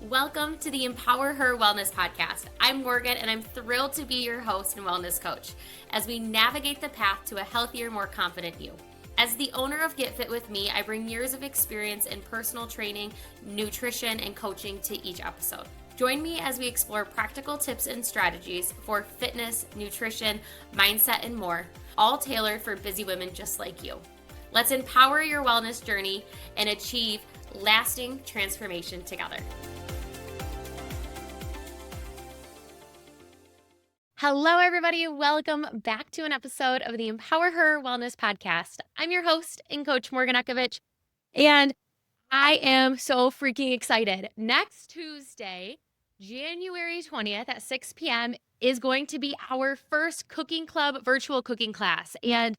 Welcome to the Empower Her Wellness Podcast. I'm Morgan, and I'm thrilled to be your host and wellness coach as we navigate the path to a healthier, more confident you. As the owner of Get Fit With Me, I bring years of experience in personal training, nutrition, and coaching to each episode. Join me as we explore practical tips and strategies for fitness, nutrition, mindset, and more, all tailored for busy women just like you. Let's empower your wellness journey and achieve lasting transformation together. Hello, everybody. Welcome back to an episode of the Empower Her Wellness Podcast. I'm your host and coach, Morgan Ukovich, and I am so freaking excited. Next Tuesday, January 20th at 6 p.m. is going to be our first cooking club virtual cooking class. And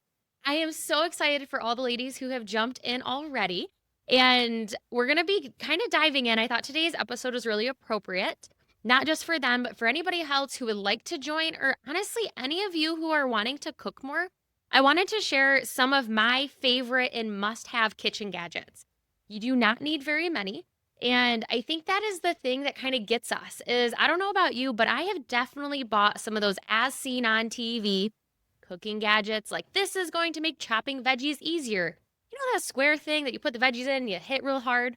I am so excited for all the ladies who have jumped in already. And we're going to be kind of diving in. I thought today's episode was really appropriate. Not just for them, but for anybody else who would like to join, or honestly, any of you who are wanting to cook more. I wanted to share some of my favorite and must-have kitchen gadgets. You do not need very many. And I think that is the thing that kind of gets us is, I don't know about you, but I have definitely bought some of those as seen on TV cooking gadgets. Like, this is going to make chopping veggies easier. You know that square thing that you put the veggies in and you hit real hard?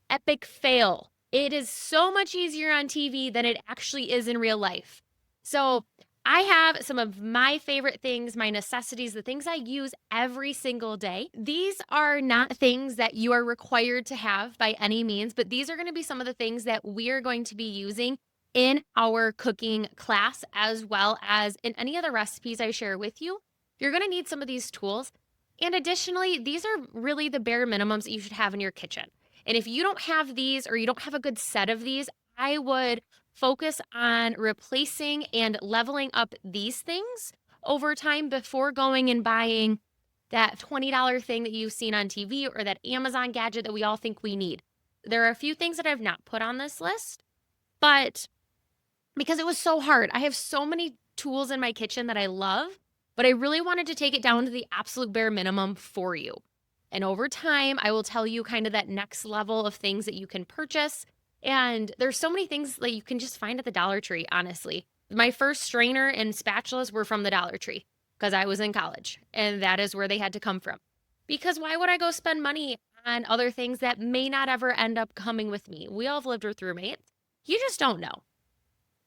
Epic fail. It is so much easier on TV than it actually is in real life. So I have some of my favorite things, my necessities, the things I use every single day. These are not things that you are required to have by any means, but these are going to be some of the things that we are going to be using in our cooking class, as well as in any of the recipes I share with you. You're going to need some of these tools. And additionally, these are really the bare minimums that you should have in your kitchen. And if you don't have these, or you don't have a good set of these, I would focus on replacing and leveling up these things over time before going and buying that $20 thing that you've seen on TV or that Amazon gadget that we all think we need. There are a few things that I've not put on this list, but because it was so hard, I have so many tools in my kitchen that I love, but I really wanted to take it down to the absolute bare minimum for you. And over time, I will tell you kind of that next level of things that you can purchase. And there's so many things that you can just find at the Dollar Tree, honestly. My first strainer and spatulas were from the Dollar Tree because I was in college, and that is where they had to come from. Because why would I go spend money on other things that may not ever end up coming with me? We all have lived with roommates. You just don't know.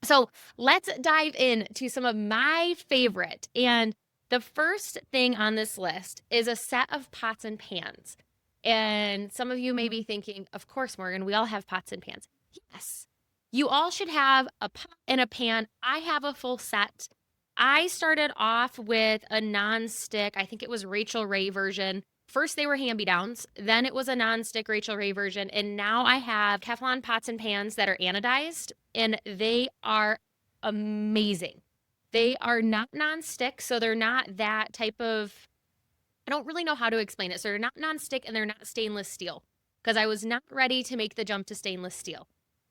So let's dive into some of my favorite. And the first thing on this list is a set of pots and pans. And some of you may be thinking, of course, Morgan, we all have pots and pans. Yes, you all should have a pot and a pan. I have a full set. I started off with a non-stick, I think it was Rachel Ray version. First, they were hand-me-downs. Then it was a non-stick Rachel Ray version. And now I have Teflon pots and pans that are anodized, and they are amazing. They are not non-stick, so they're not that type of, I don't really know how to explain it. So they're not non-stick and they're not stainless steel because I was not ready to make the jump to stainless steel.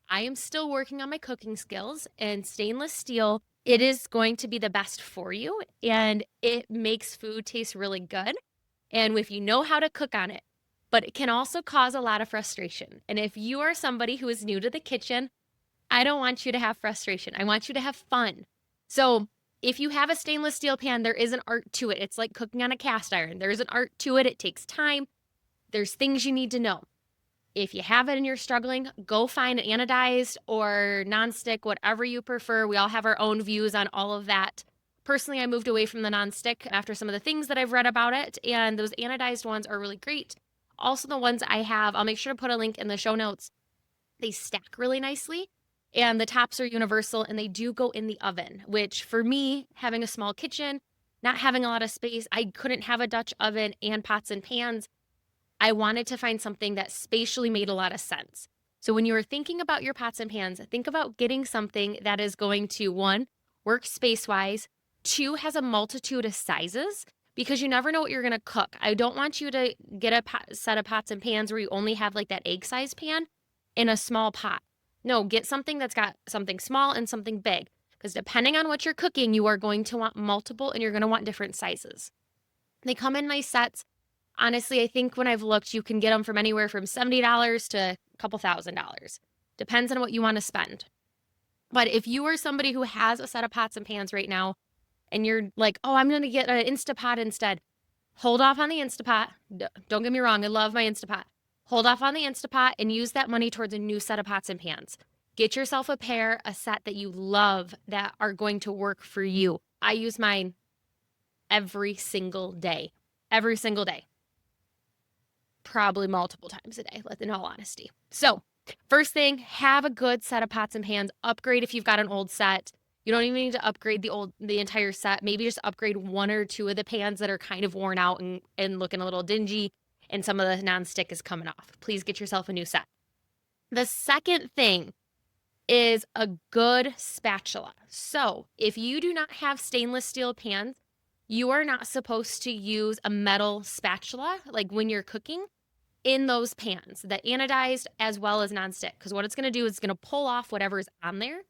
I am still working on my cooking skills, and stainless steel, it is going to be the best for you, and it makes food taste really good. And if you know how to cook on it, but it can also cause a lot of frustration. And if you are somebody who is new to the kitchen, I don't want you to have frustration. I want you to have fun. So if you have a stainless steel pan, there is an art to it. It's like cooking on a cast iron. There's an art to it. It takes time. There's things you need to know. If you have it and you're struggling, go find an anodized or nonstick, whatever you prefer. We all have our own views on all of that. Personally, I moved away from the nonstick after some of the things that I've read about it, and those anodized ones are really great. Also, the ones I have, I'll make sure to put a link in the show notes. They stack really nicely. And the tops are universal, and they do go in the oven, which for me, having a small kitchen, not having a lot of space, I couldn't have a Dutch oven and pots and pans. I wanted to find something that spatially made a lot of sense. So when you are thinking about your pots and pans, think about getting something that is going to, one, work space-wise, two, has a multitude of sizes, because you never know what you're going to cook. I don't want you to get a set of pots and pans where you only have like that egg-sized pan in a small pot. No, get something that's got something small and something big, because depending on what you're cooking, you are going to want multiple and you're going to want different sizes. They come in nice sets. Honestly, I think when I've looked, you can get them from anywhere from $70 to a couple $1,000. Depends on what you want to spend. But if you are somebody who has a set of pots and pans right now and you're like, oh, I'm going to get an Instapot instead, hold off on the Instapot. Don't get me wrong, I love my Instapot. Hold off on the Instapot and use that money towards a new set of pots and pans. Get yourself a set that you love that are going to work for you. I use mine every single day. Every single day. Probably multiple times a day, in all honesty. So, first thing, have a good set of pots and pans. Upgrade if you've got an old set. You don't even need to upgrade the entire set. Maybe just upgrade one or two of the pans that are kind of worn out and looking a little dingy, and some of the nonstick is coming off. Please get yourself a new set. The second thing is a good spatula. So if you do not have stainless steel pans, you are not supposed to use a metal spatula, like when you're cooking, in those pans, the anodized as well as nonstick, because what it's going to do is it's going to pull off whatever's on there.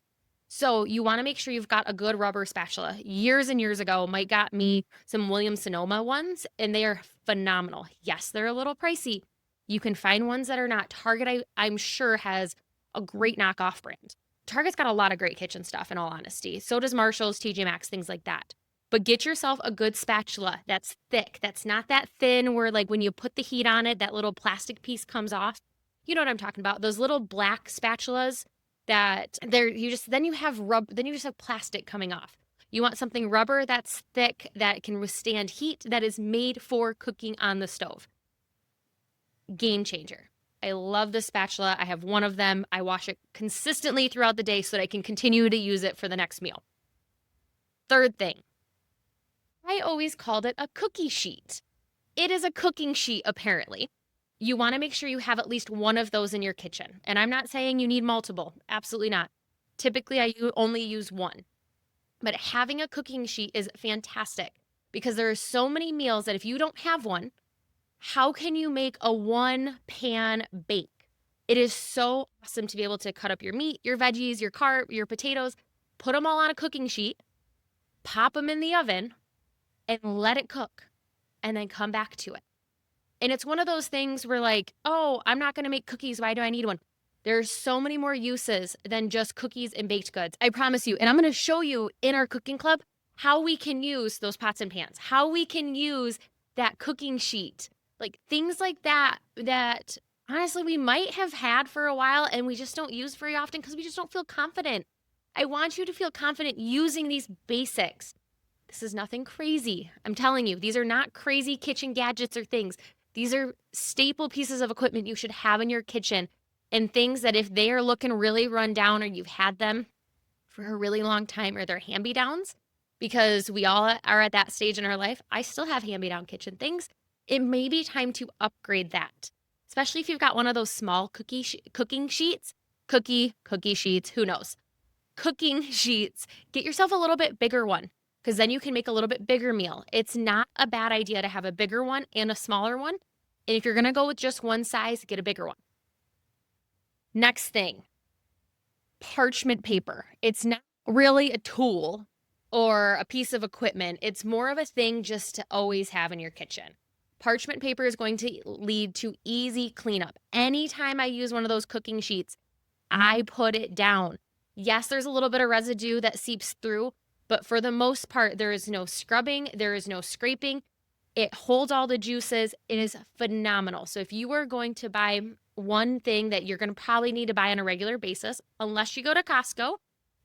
So you want to make sure you've got a good rubber spatula. Years and years ago, Mike got me some Williams-Sonoma ones, and they are phenomenal. Yes, they're a little pricey. You can find ones that are not. Target, I'm sure, has a great knockoff brand. Target's got a lot of great kitchen stuff, in all honesty. So does Marshall's, TJ Maxx, things like that. But get yourself a good spatula that's thick. That's not that thin where, like, when you put the heat on it, that little plastic piece comes off. You know what I'm talking about. Those little black spatulas that you just have plastic coming off. You want something rubber that's thick, that can withstand heat, that is made for cooking on the stove. Game changer. I love the spatula. I have one of them. I wash it consistently throughout the day so that I can continue to use it for the next meal. Third thing, I always called it a cookie sheet. It is a cooking sheet, apparently. You want to make sure you have at least one of those in your kitchen. And I'm not saying you need multiple. Absolutely not. Typically, I only use one. But having a cooking sheet is fantastic because there are so many meals that if you don't have one, how can you make a one-pan bake? It is so awesome to be able to cut up your meat, your veggies, your carb, your potatoes, put them all on a cooking sheet, pop them in the oven, and let it cook, and then come back to it. And it's one of those things where, like, oh, I'm not going to make cookies. Why do I need one? There's so many more uses than just cookies and baked goods. I promise you. And I'm going to show you in our cooking club how we can use those pots and pans, how we can use that cooking sheet, like things like that honestly we might have had for a while and we just don't use very often because we just don't feel confident. I want you to feel confident using these basics. This is nothing crazy. I'm telling you, these are not crazy kitchen gadgets or things. These are staple pieces of equipment you should have in your kitchen, and things that if they are looking really run down or you've had them for a really long time or they're hand-me-downs, because we all are at that stage in our life. I still have hand-me-down kitchen things. It may be time to upgrade that, especially if you've got one of those small cooking sheets, cookie sheets, who knows? Cooking sheets. Get yourself a little bit bigger one, because then you can make a little bit bigger meal. It's not a bad idea to have a bigger one and a smaller one. And if you're going to go with just one size, get a bigger one. Next thing, parchment paper. It's not really a tool or a piece of equipment. It's more of a thing just to always have in your kitchen. Parchment paper is going to lead to easy cleanup. Anytime I use one of those cooking sheets, I put it down. Yes, there's a little bit of residue that seeps through, but for the most part, there is no scrubbing, there is no scraping. It holds all the juices. It is phenomenal. So if you are going to buy one thing that you're going to probably need to buy on a regular basis, unless you go to Costco,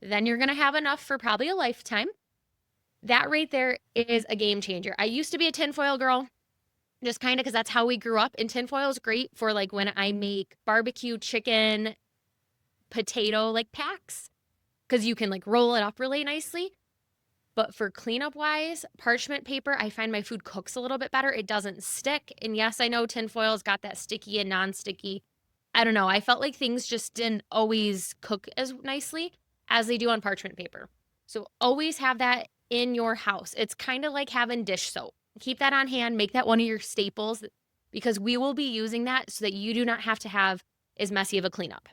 then you're going to have enough for probably a lifetime. That right there is a game changer. I used to be a tinfoil girl, just kind of because that's how we grew up. And tinfoil is great for like when I make barbecue chicken, potato like packs, because you can like roll it up really nicely. But for cleanup wise, parchment paper, I find my food cooks a little bit better. It doesn't stick. And yes, I know tinfoil's got that sticky and non-sticky. I don't know. I felt like things just didn't always cook as nicely as they do on parchment paper. So always have that in your house. It's kind of like having dish soap. Keep that on hand. Make that one of your staples, because we will be using that so that you do not have to have as messy of a cleanup.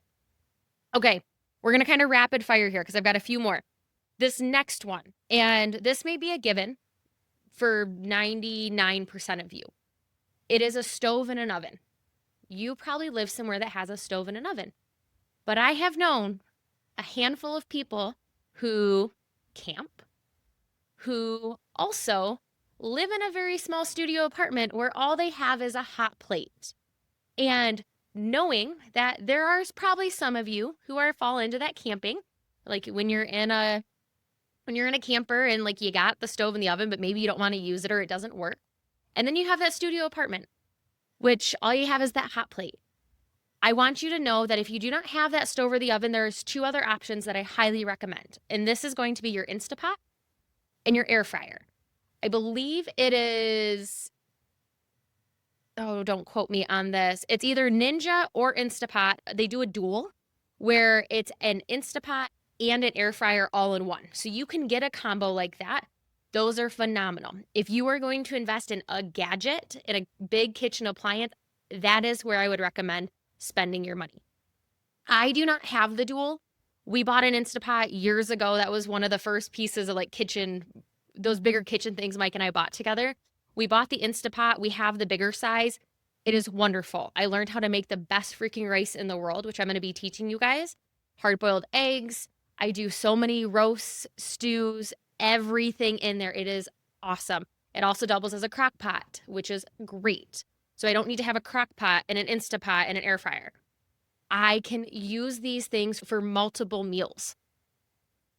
Okay, we're going to kind of rapid fire here because I've got a few more. This next one, and this may be a given for 99% of you. It is a stove and an oven. You probably live somewhere that has a stove and an oven. But I have known a handful of people who camp, who also live in a very small studio apartment where all they have is a hot plate. And knowing that there are probably some of you who are fall into that camping, like when you're in a camper and like you got the stove in the oven, but maybe you don't want to use it or it doesn't work. And then you have that studio apartment, which all you have is that hot plate. I want you to know that if you do not have that stove or the oven, there's two other options that I highly recommend. And this is going to be your Instapot and your air fryer. I believe it is, oh, don't quote me on this. It's either Ninja or Instapot. They do a dual where it's an Instapot and an air fryer all in one. So you can get a combo like that. Those are phenomenal. If you are going to invest in a gadget, in a big kitchen appliance, that is where I would recommend spending your money. I do not have the dual. We bought an Instapot years ago. That was one of the first pieces of like kitchen, those bigger kitchen things Mike and I bought together. We bought the Instapot. We have the bigger size. It is wonderful. I learned how to make the best freaking rice in the world, which I'm going to be teaching you guys. Hard-boiled eggs. I do so many roasts, stews, everything in there. It is awesome. It also doubles as a crock pot, which is great. So I don't need to have a crock pot and an Instapot and an air fryer. I can use these things for multiple meals.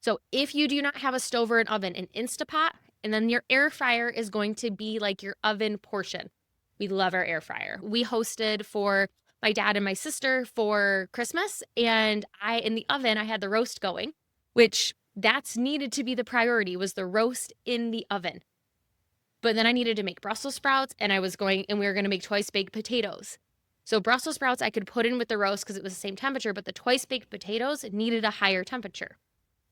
So if you do not have a stove or an oven, an Instapot, and then your air fryer is going to be like your oven portion. We love our air fryer. We hosted for my dad and my sister for Christmas, and in the oven, I had the roast going, which that's needed to be the priority, was the roast in the oven. But then I needed to make Brussels sprouts, and we were going to make twice baked potatoes. So Brussels sprouts I could put in with the roast because it was the same temperature, but the twice baked potatoes needed a higher temperature.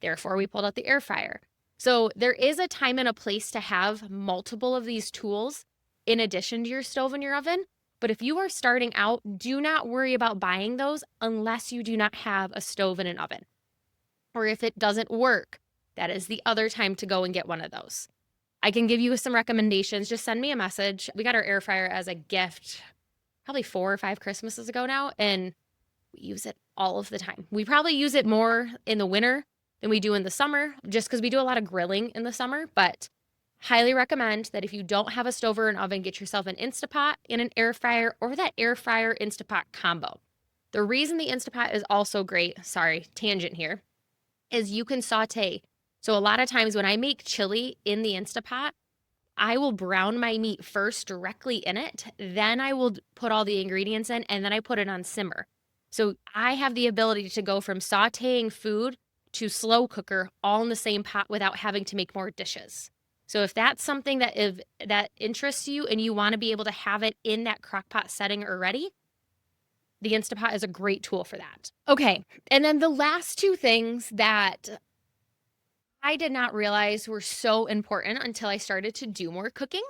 Therefore, we pulled out the air fryer. So there is a time and a place to have multiple of these tools in addition to your stove and your oven. But if you are starting out, do not worry about buying those unless you do not have a stove and an oven. Or if it doesn't work, that is the other time to go and get one of those. I can give you some recommendations. Just send me a message. We got our air fryer as a gift probably 4 or 5 Christmases ago now, and we use it all of the time. We probably use it more in the winter than we do in the summer, just because we do a lot of grilling in the summer. But highly recommend that if you don't have a stove or an oven, get yourself an Instapot and an air fryer, or that air fryer Instapot combo. The reason the Instapot is also great, sorry, tangent here, is you can saute. So a lot of times when I make chili in the Instapot, I will brown my meat first directly in it. Then I will put all the ingredients in, and then I put it on simmer. So I have the ability to go from sauteing food to slow cooker all in the same pot without having to make more dishes. So if that's something that interests you and you want to be able to have it in that crock pot setting already, the Instapot is a great tool for that. Okay, and then the last two things that I did not realize were so important until I started to do more cooking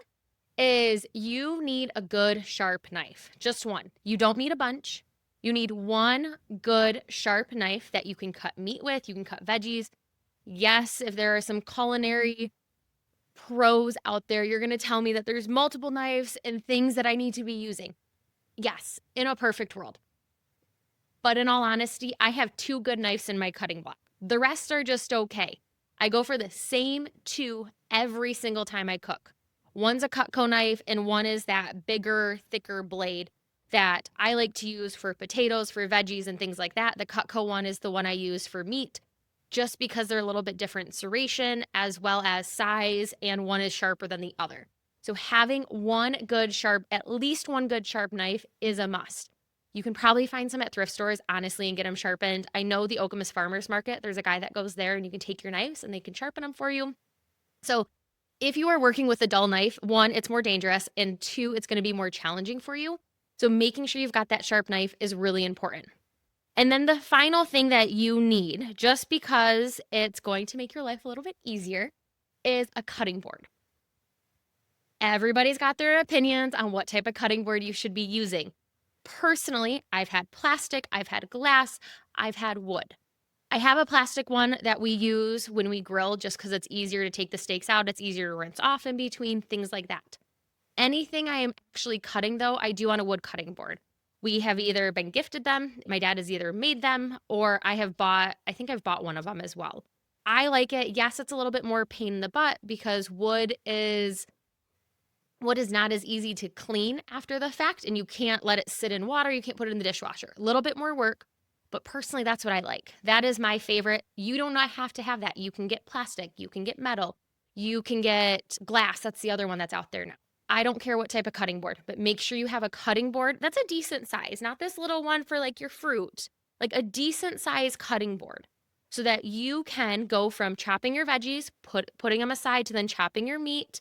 is you need a good sharp knife, just one. You don't need a bunch. You need one good sharp knife that you can cut meat with, you can cut veggies. Yes, if there are some culinary pros out there, you're going to tell me that there's multiple knives and things that I need to be using. Yes, in a perfect world. But in all honesty, I have 2 good knives in my cutting block. The rest are just okay. I go for the same 2 every single time I cook. One's a Cutco knife and one is that bigger, thicker blade that I like to use for potatoes, for veggies, and things like that. The Cutco one is the one I use for meat, just because they're a little bit different serration as well as size, and one is sharper than the other. So having at least one good sharp knife is a must. You can probably find some at thrift stores, honestly, and get them sharpened. I know the Okemos Farmers Market, there's a guy that goes there and you can take your knives and they can sharpen them for you. So if you are working with a dull knife, 1, it's more dangerous, and 2, it's going to be more challenging for you. So making sure you've got that sharp knife is really important. And then the final thing that you need, just because it's going to make your life a little bit easier, is a cutting board. Everybody's got their opinions on what type of cutting board you should be using. Personally, I've had plastic, I've had glass, I've had wood. I have a plastic one that we use when we grill just because it's easier to take the steaks out. It's easier to rinse off in between, things like that. Anything I am actually cutting, though, I do on a wood cutting board. We have either been gifted them, my dad has either made them, or I think I've bought one of them as well. I like it. Yes, it's a little bit more pain in the butt because wood is not as easy to clean after the fact, and you can't let it sit in water. You can't put it in the dishwasher. A little bit more work, but personally, that's what I like. That is my favorite. You do not have to have that. You can get plastic, you can get metal, you can get glass. That's the other one that's out there now. I don't care what type of cutting board, but make sure you have a cutting board that's a decent size, not this little one for like your fruit, like a decent size cutting board so that you can go from chopping your veggies, putting them aside to then chopping your meat,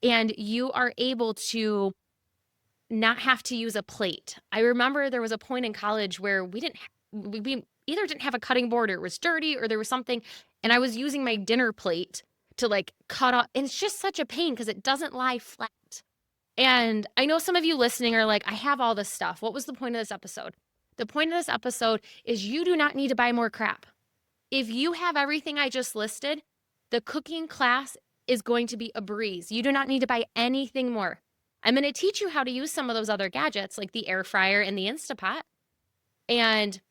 and you are able to not have to use a plate. I remember there was a point in college where we either didn't have a cutting board or it was dirty or there was something, and I was using my dinner plate to like cut off, and it's just such a pain because it doesn't lie flat. And I know some of you listening are like, I have all this stuff. What was the point of this episode? The point of this episode is you do not need to buy more crap. If you have everything I just listed, the cooking class is going to be a breeze. You do not need to buy anything more. I'm going to teach you how to use some of those other gadgets like the air fryer and the Instapot. And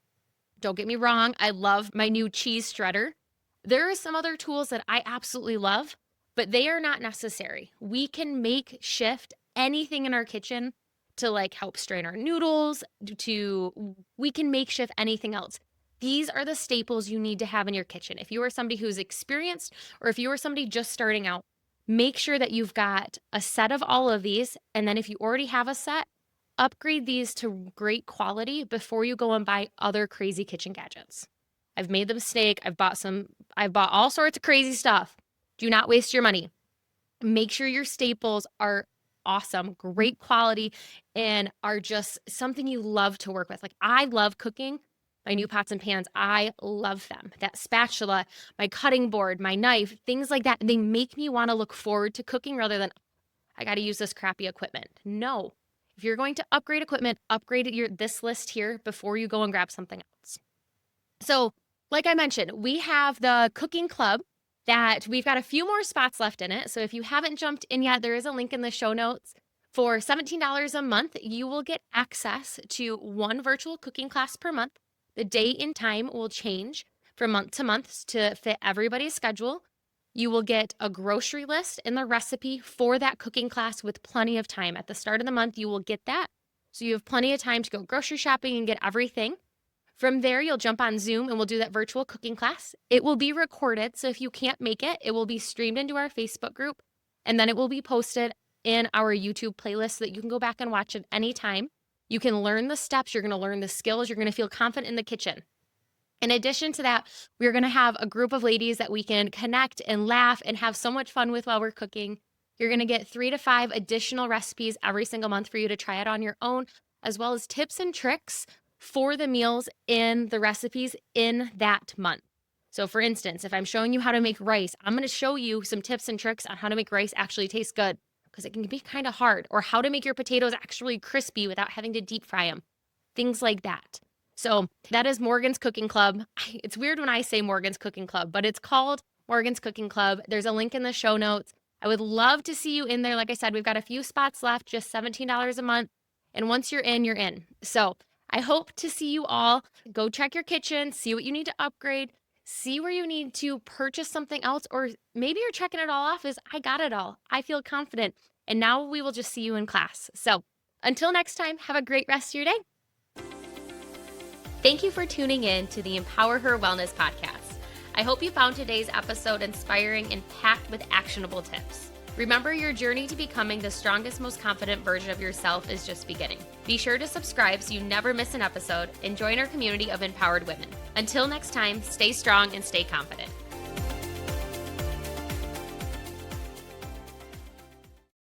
don't get me wrong, I love my new cheese shredder. There are some other tools that I absolutely love, but they are not necessary. We can shift anything in our kitchen to like help strain our noodles, we can makeshift anything else. These are the staples you need to have in your kitchen. If you are somebody who's experienced or if you are somebody just starting out, make sure that you've got a set of all of these. And then if you already have a set, upgrade these to great quality before you go and buy other crazy kitchen gadgets. I've made the mistake. I've bought all sorts of crazy stuff. Do not waste your money. Make sure your staples are awesome, great quality, and are just something you love to work with. Like I love cooking. My new pots and pans, I love them. That spatula, my cutting board, my knife, things like that. They make me want to look forward to cooking rather than, I got to use this crappy equipment. No. If you're going to upgrade equipment, upgrade this list here before you go and grab something else. So, like I mentioned, we have the cooking club that we've got a few more spots left in it. So if you haven't jumped in yet, there is a link in the show notes. For $17 a month, you will get access to one virtual cooking class per month. The date and time will change from month to month to fit everybody's schedule. You will get a grocery list and the recipe for that cooking class with plenty of time. At the start of the month, you will get that. So you have plenty of time to go grocery shopping and get everything. From there, you'll jump on Zoom and we'll do that virtual cooking class. It will be recorded, so if you can't make it, it will be streamed into our Facebook group, and then it will be posted in our YouTube playlist so that you can go back and watch it anytime. You can learn the steps, you're going to learn the skills, you're going to feel confident in the kitchen. In addition to that, we're going to have a group of ladies that we can connect and laugh and have so much fun with while we're cooking. You're going to get 3 to 5 additional recipes every single month for you to try it on your own, as well as tips and tricks for the meals in the recipes in that month. So for instance, if I'm showing you how to make rice, I'm going to show you some tips and tricks on how to make rice actually taste good, because it can be kind of hard, or how to make your potatoes actually crispy without having to deep fry them, things like that. So that is Morgan's Cooking Club. It's weird when I say Morgan's Cooking Club, but it's called Morgan's Cooking Club. There's a link in the show notes. I would love to see you in there. Like I said, we've got a few spots left, just $17 a month. And once you're in, you're in. So I hope to see you all. Go check your kitchen, see what you need to upgrade, see where you need to purchase something else, or maybe you're checking it all off as I got it all. I feel confident. And now we will just see you in class. So until next time, have a great rest of your day. Thank you for tuning in to the Empower Her Wellness podcast. I hope you found today's episode inspiring and packed with actionable tips. Remember, your journey to becoming the strongest, most confident version of yourself is just beginning. Be sure to subscribe so you never miss an episode and join our community of empowered women. Until next time, stay strong and stay confident.